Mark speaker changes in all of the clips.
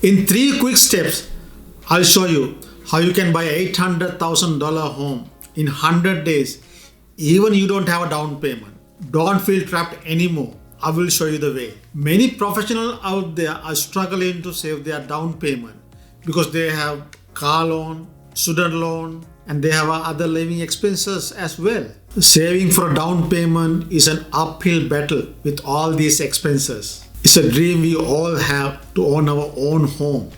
Speaker 1: In 3 quick steps, I'll show you how you can buy a $800,000 home in 100 days, even you don't have a down payment. Don't feel trapped anymore. I will show you the way. Many professionals out there are struggling to save their down payment because they have car loan, student loan, and they have other living expenses as well. Saving for a down payment is an uphill battle with all these expenses. It's a dream we all have to own our own home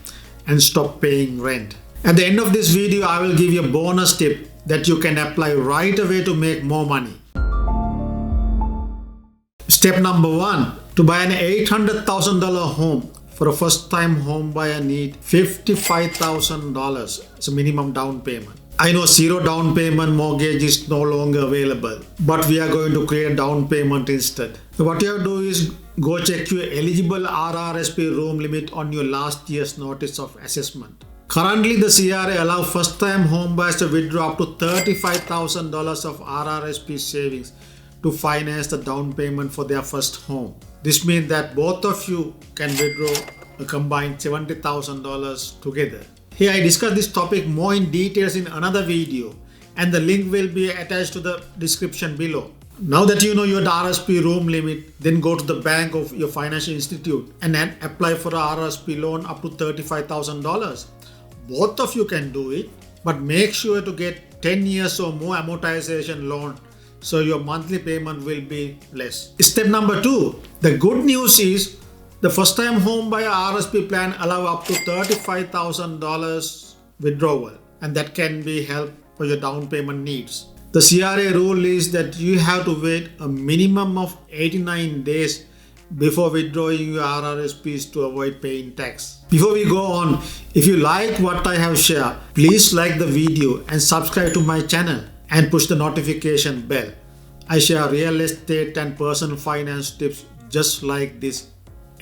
Speaker 1: and stop paying rent. At the end of this video, I will give you a bonus tip that you can apply right away to make more money. Step number 1. To buy an $800,000 home, for a first-time home buyer need $55,000 as a minimum down payment. I know zero down payment mortgage is no longer available, but we are going to create a down payment instead. So what you have to do is go check your eligible RRSP room limit on your last year's notice of assessment. Currently, the CRA allows first-time home buyers to withdraw up to $35,000 of RRSP savings to finance the down payment for their first home. This means that both of you can withdraw a combined $70,000 together. Here I discuss this topic more in details in another video, and the link will be attached to the description below. Now that you know your RRSP room limit, then go to the bank of your financial institute and then apply for a RRSP loan up to $35,000. Both of you can do it, but make sure to get 10 years or more amortization loan so your monthly payment will be less. Step number 2. The good news is the first time home buyer RRSP plan allow up to $35,000 withdrawal, and that can be help for your down payment needs. The CRA rule is that you have to wait a minimum of 89 days before withdrawing your RRSPs to avoid paying tax. Before we go on, if you like what I have shared, please like the video and subscribe to my channel and push the notification bell. I share real estate and personal finance tips just like this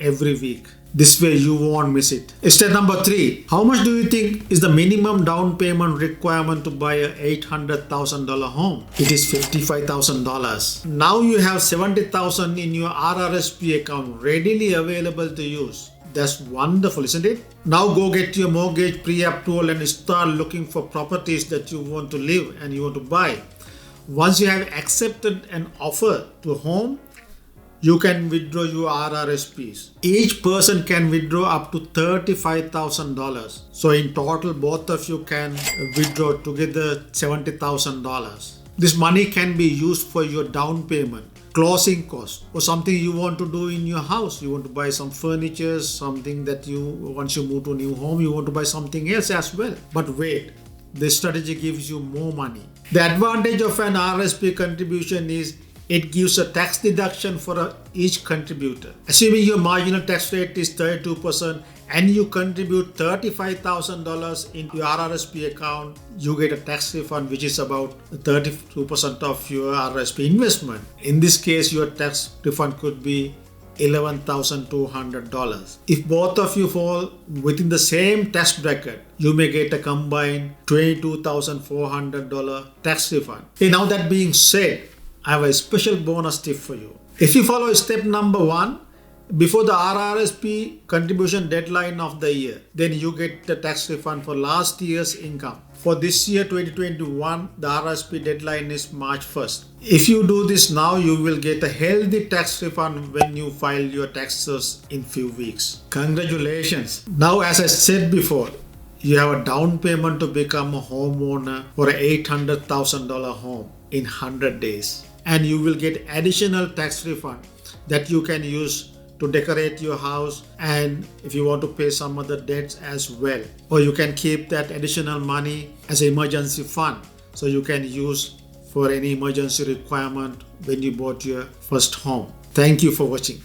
Speaker 1: every week. This way you won't miss it. Step number 3. How much do you think is the minimum down payment requirement to buy a $800,000 home? It is $55,000. Now you have $70,000 in your RRSP account readily available to use. That's wonderful, isn't it? Now go get your mortgage pre-approval and start looking for properties that you want to live and you want to buy. Once you have accepted an offer to a home, you can withdraw your RRSPs. Each person can withdraw up to $35,000. So in total, both of you can withdraw together $70,000. This money can be used for your down payment, closing costs, or something you want to do in your house. You want to buy some furniture, something that once you move to a new home, you want to buy something else as well. But wait, this strategy gives you more money. The advantage of an RRSP contribution is it gives a tax deduction for each contributor. Assuming your marginal tax rate is 32% and you contribute $35,000 in your RRSP account, you get a tax refund which is about 32% of your RRSP investment. In this case, your tax refund could be $11,200. If both of you fall within the same tax bracket, you may get a combined $22,400 tax refund. Okay, now that being said, I have a special bonus tip for you. If you follow step number 1, before the RRSP contribution deadline of the year, then you get the tax refund for last year's income. For this year 2021, the RRSP deadline is March 1st. If you do this now, you will get a healthy tax refund when you file your taxes in few weeks. Congratulations! Now, as I said before, you have a down payment to become a homeowner for an $800,000 home in 100 days. And you will get additional tax refund that you can use to decorate your house, and if you want to pay some other debts as well. Or you can keep that additional money as an emergency fund, so you can use for any emergency requirement when you bought your first home. Thank you for watching.